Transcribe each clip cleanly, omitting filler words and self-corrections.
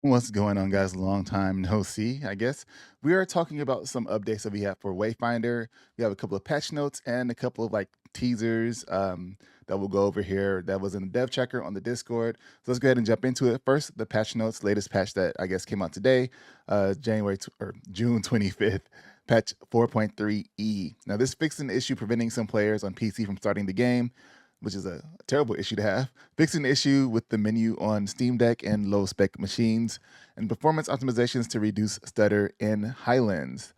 What's going on, guys? Long time no see, I guess. We are talking about some updates that we have for Wayfinder. We have a couple of patch notes and a couple of teasers that we'll go over here that was in the dev checker on the Discord. So let's go ahead and jump into it. First, the patch notes, latest patch that I guess came out today, June 25th, patch 4.3E. Now, this fixed an issue preventing some players on PC from starting the game, which is a terrible issue to have. Fixing the issue with the menu on Steam Deck and low spec machines, and performance optimizations to reduce stutter in Highlands.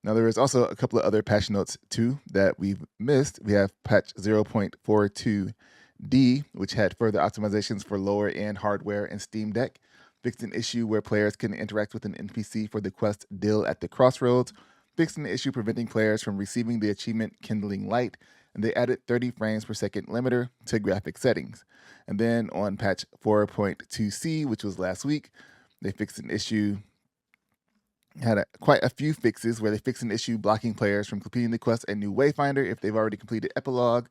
Now, there is also a couple of other patch notes too that we've missed. We have patch 0.42D, which had further optimizations for lower end hardware and Steam Deck, fixed an issue where players can interact with an NPC for the quest Deal at the Crossroads, fixed an issue preventing players from receiving the achievement Kindling Light, and they added 30 frames per second limiter to graphic settings. And then on patch 4.2C, which was last week, they fixed an issue, quite a few fixes where they fixed an issue blocking players from completing the quest a new Wayfinder if they've already completed Epilogue,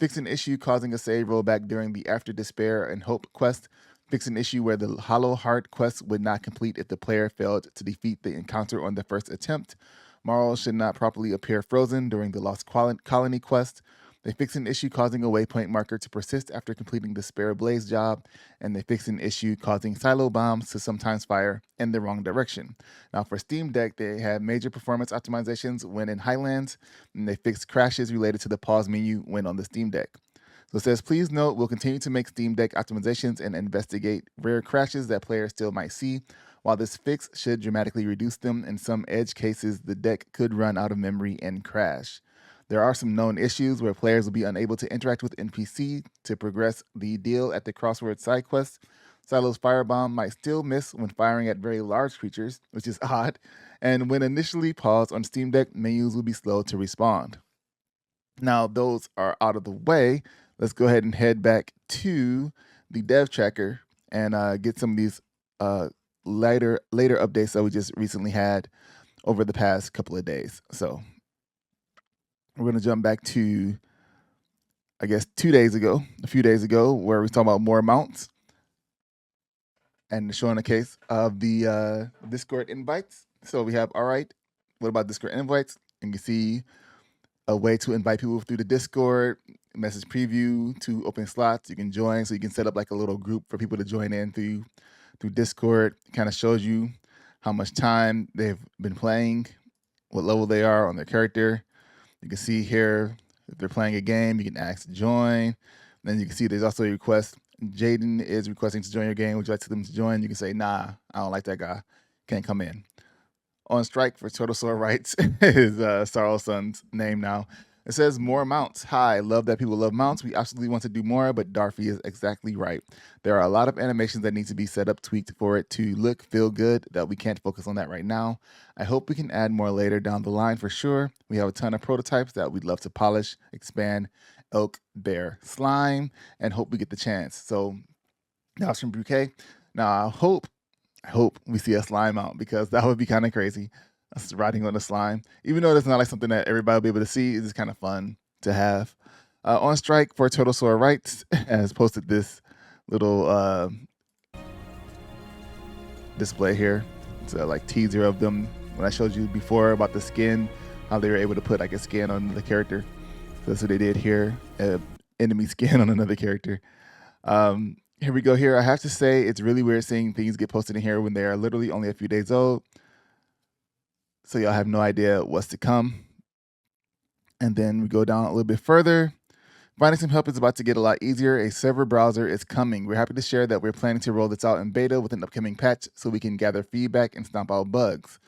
fixed an issue causing a save rollback during the After Despair and Hope quest, fixed an issue where the Hollow Heart quest would not complete if the player failed to defeat the encounter on the first attempt. Marl should not properly appear frozen during the Lost Colony quest. They fixed an issue causing a waypoint marker to persist after completing the Spare Blaze job, and they fixed an issue causing silo bombs to sometimes fire in the wrong direction. Now, for Steam Deck, they had major performance optimizations when in Highlands, and they fixed crashes related to the pause menu when on the Steam Deck. So it says, please note, we'll continue to make Steam Deck optimizations and investigate rare crashes that players still might see. While this fix should dramatically reduce them, in some edge cases, the deck could run out of memory and crash. There are some known issues where players will be unable to interact with NPC to progress the Deal at the Crossroads side quest. Silo's firebomb might still miss when firing at very large creatures, which is odd, and when initially paused on Steam Deck, menus will be slow to respond. Now, those are out of the way. Let's go ahead and head back to the dev tracker and get some of these later updates that we just recently had over the past couple of days. So we're going to jump back to, I guess, a few days ago, where we talking about more mounts and showing a case of the Discord invites. So we have, all right, what about Discord invites? And you can see a way to invite people through the Discord, message preview to open slots. You can join, so you can set up like a little group for people to join in through Discord. It kind of shows you how much time they've been playing, what level they are on their character. You can see here if they're playing a game, you can ask to join. Then you can see there's also a request. Jaden is requesting to join your game. Would you like them to join? You can say, nah, I don't like that guy. Can't come in. On strike for Turtle Sword Rights is Sorrow's son's name now. It says more mounts. Hi, love that people love mounts. We absolutely want to do more, but Darfy is exactly right. There are a lot of animations that need to be set up, tweaked for it to look, feel good, that we can't focus on that right now. I hope we can add more later down the line for sure. We have a ton of prototypes that we'd love to polish, expand, elk, bear, slime, and hope we get the chance. So that was from Bouquet. Now I hope we see a slime out, because that would be kind of crazy. Us riding on a slime, even though it's not like something that everybody will be able to see. It's kind of fun to have. On strike for Turtle Sword Rights has posted this little display here. It's a teaser of them when I showed you before about the skin, how they were able to put like a skin on the character. So that's what they did here, enemy skin on another character. Here we go here. I have to say, it's really weird seeing things get posted in here when they are literally only a few days old. So y'all have no idea what's to come. And then we go down a little bit further. Finding some help is about to get a lot easier. A server browser is coming. We're happy to share that we're planning to roll this out in beta with an upcoming patch so we can gather feedback and stomp out bugs.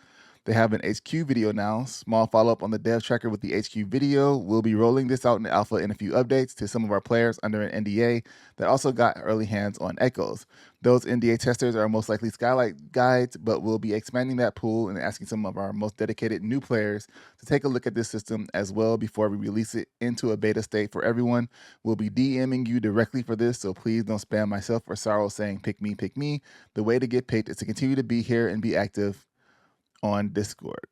They have an HQ video now. Small follow-up on the dev tracker with the HQ video. We'll be rolling this out in alpha in a few updates to some of our players under an NDA that also got early hands on echoes. Those NDA testers are most likely Skylight guides, but we'll be expanding that pool and asking some of our most dedicated new players to take a look at this system as well before we release it into a beta state for everyone. We'll be DMing you directly for this, so please don't spam myself or Sorrow saying pick me, pick me. The way to get picked is to continue to be here and be active on Discord.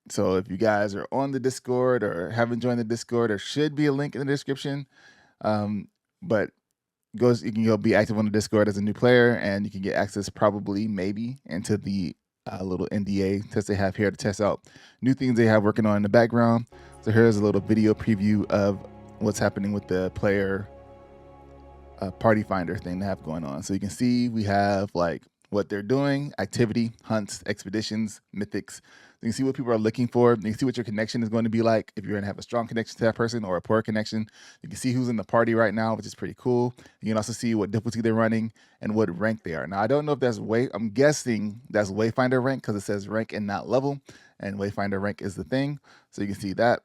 So if you guys are on the Discord or haven't joined the Discord, there should be a link in the description. But you can go be active on the Discord as a new player, and you can get access probably maybe into the little NDA test they have here to test out new things they have working on in the background. So here's a little video preview of what's happening with the player party finder thing they have going on. So you can see we have like what they're doing: activity, hunts, expeditions, mythics. You can see what people are looking for. You can see what your connection is going to be like. If you're going to have a strong connection to that person or a poor connection, you can see who's in the party right now, which is pretty cool. You can also see what difficulty they're running and what rank they are. Now, I don't know if that's I'm guessing that's Wayfinder rank because it says rank and not level, and Wayfinder rank is the thing. So you can see that.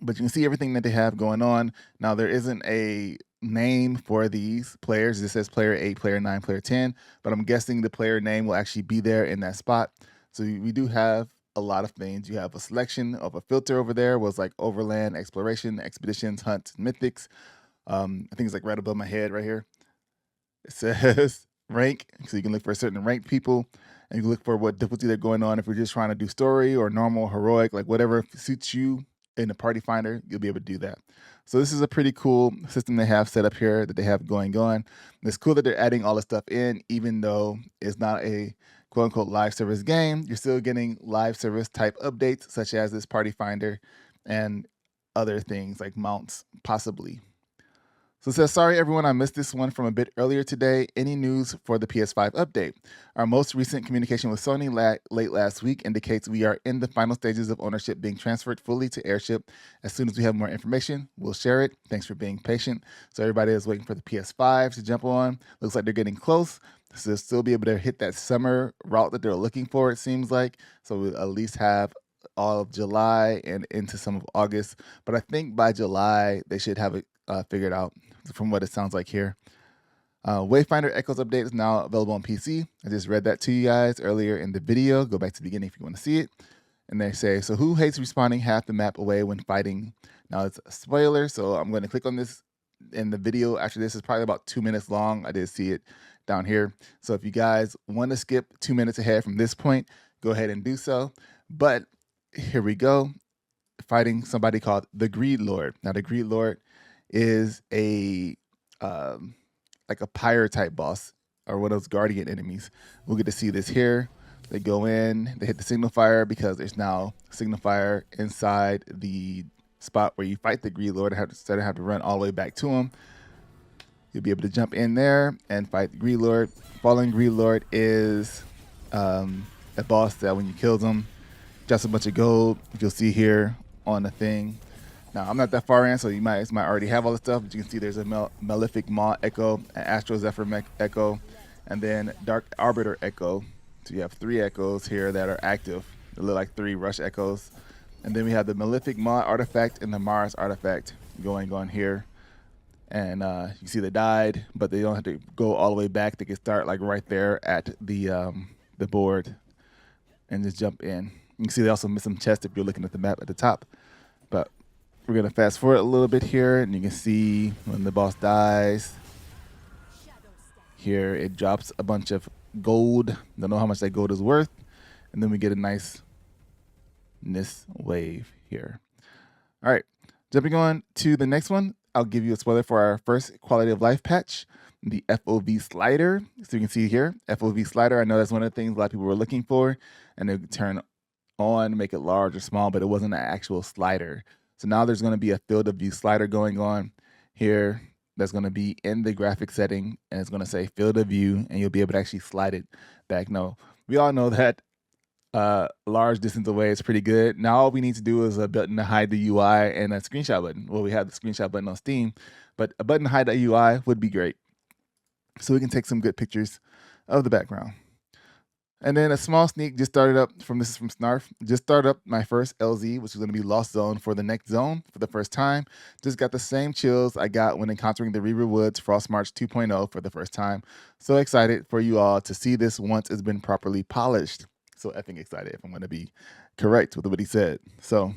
But you can see everything that they have going on. Now, there isn't a name for these players. It says player 8, player 9, player 10, but I'm guessing the player name will actually be there in that spot. So we do have a lot of things. You have a selection of a filter over there, was like overland, exploration, expeditions, hunts, mythics. I think it's like right above my head right here. It says rank, so you can look for certain ranked people, and you can look for what difficulty they're going on. If you're just trying to do story or normal, heroic, like whatever suits you in the party finder, you'll be able to do that. So this is a pretty cool system they have set up here that they have going on. It's cool that they're adding all this stuff in, even though it's not a quote unquote live service game. You're still getting live service type updates, such as this party finder and other things like mounts, possibly. So it says, sorry everyone, I missed this one from a bit earlier today. Any news for the PS5 update? Our most recent communication with Sony late last week indicates we are in the final stages of ownership being transferred fully to Airship. As soon as we have more information, we'll share it. Thanks for being patient. So everybody is waiting for the PS5 to jump on. Looks like they're getting close. So they'll still be able to hit that summer route that they're looking for, it seems like. So we'll at least have all of July and into some of August. But I think by July, they should have it figured out from what it sounds like here. Wayfinder Echoes update is now available on PC. I just read that to you guys earlier in the video. Go back to the beginning if you want to see it. And they say, so who hates respawning half the map away when fighting? Now it's a spoiler, so I'm going to click on this in the video after this. Is probably about 2 minutes long. I did see it down here. So if you guys want to skip 2 minutes ahead from this point, go ahead and do so. But here we go. Fighting somebody called the Greed Lord. Now the Greed Lord is a like a pyre type boss or one of those guardian enemies. We'll get to see this here. They go in, they hit the signal fire because there's now signal fire inside the spot where you fight the Greed Lord. Instead of having to run all the way back to him, you'll be able to jump in there and fight the Greed Lord. Fallen Greed Lord is a boss that when you kill them, just a bunch of gold. You'll see here on the thing. Now, I'm not that far in, so you might already have all the stuff, but you can see there's a Malefic Maw Echo, an Astro Zephyr Echo, and then Dark Arbiter Echo. So you have 3 echoes here that are active. They look like 3 rush echoes. And then we have the Malefic Maw Artifact and the Mars Artifact going on here. And you see they died, but they don't have to go all the way back. They can start like right there at the board and just jump in. You can see they also miss some chests if you're looking at the map at the top. But we're going to fast forward a little bit here, and you can see when the boss dies, here it drops a bunch of gold. Don't know how much that gold is worth. And then we get a nice wave here. All right, jumping on to the next one, I'll give you a spoiler for our first quality of life patch, the FOV slider. So you can see here, FOV slider. I know that's one of the things a lot of people were looking for, and they turn on, make it large or small, but it wasn't an actual slider. So now there's going to be a field of view slider going on here that's going to be in the graphic setting, and it's going to say field of view, and you'll be able to actually slide it back. No, we all know that large distance away is pretty good. Now all we need to do is a button to hide the UI and a screenshot button. Well, we have the screenshot button on Steam, but a button to hide the UI would be great. So we can take some good pictures of the background. And then a small sneak just started up this is from Snarf. Just started up my first LZ, which is going to be Lost Zone for the next zone for the first time. Just got the same chills I got when encountering the Reaver Woods Frost March 2.0 for the first time. So excited for you all to see this once it's been properly polished. So effing excited, if I'm going to be correct with what he said. So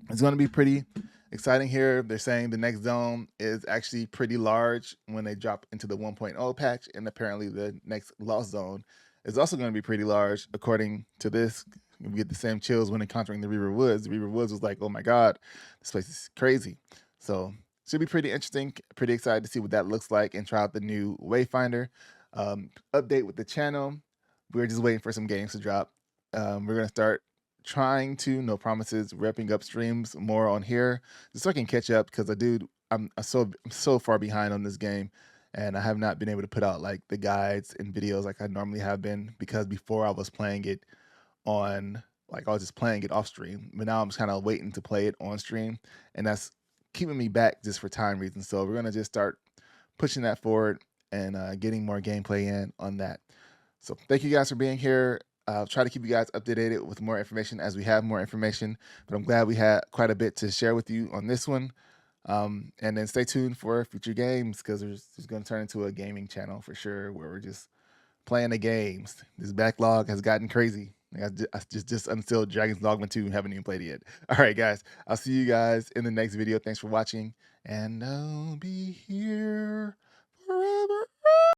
it's going to be pretty exciting here. They're saying the next zone is actually pretty large when they drop into the 1.0 patch, and apparently the next Lost Zone is also going to be pretty large. According to this, we get the same chills when encountering the Reaver Woods. The Reaver Woods was like, oh my God, this place is crazy. So Should be pretty interesting. Pretty excited to see what that looks like and try out the new Wayfinder. Update with the channel. We're just waiting for some games to drop. We're gonna start trying to, no promises, repping up streams more on here just so I can catch up because I'm so far behind on this game, and I have not been able to put out like the guides and videos like I normally have been, because before I was playing it on, like, I was just playing it off stream, but now I'm just kind of waiting to play it on stream, and that's keeping me back just for time reasons. So we're gonna just start pushing that forward and getting more gameplay in on that. So thank you guys for being here. I'll try to keep you guys updated with more information as we have more information, but I'm glad we had quite a bit to share with you on this one. And then stay tuned for future games, because it's going to turn into a gaming channel for sure, where we're just playing the games. This backlog has gotten crazy. Like, I just unsealed Dragon's Dogma 2 and haven't even played it yet. All right, guys. I'll see you guys in the next video. Thanks for watching, and I'll be here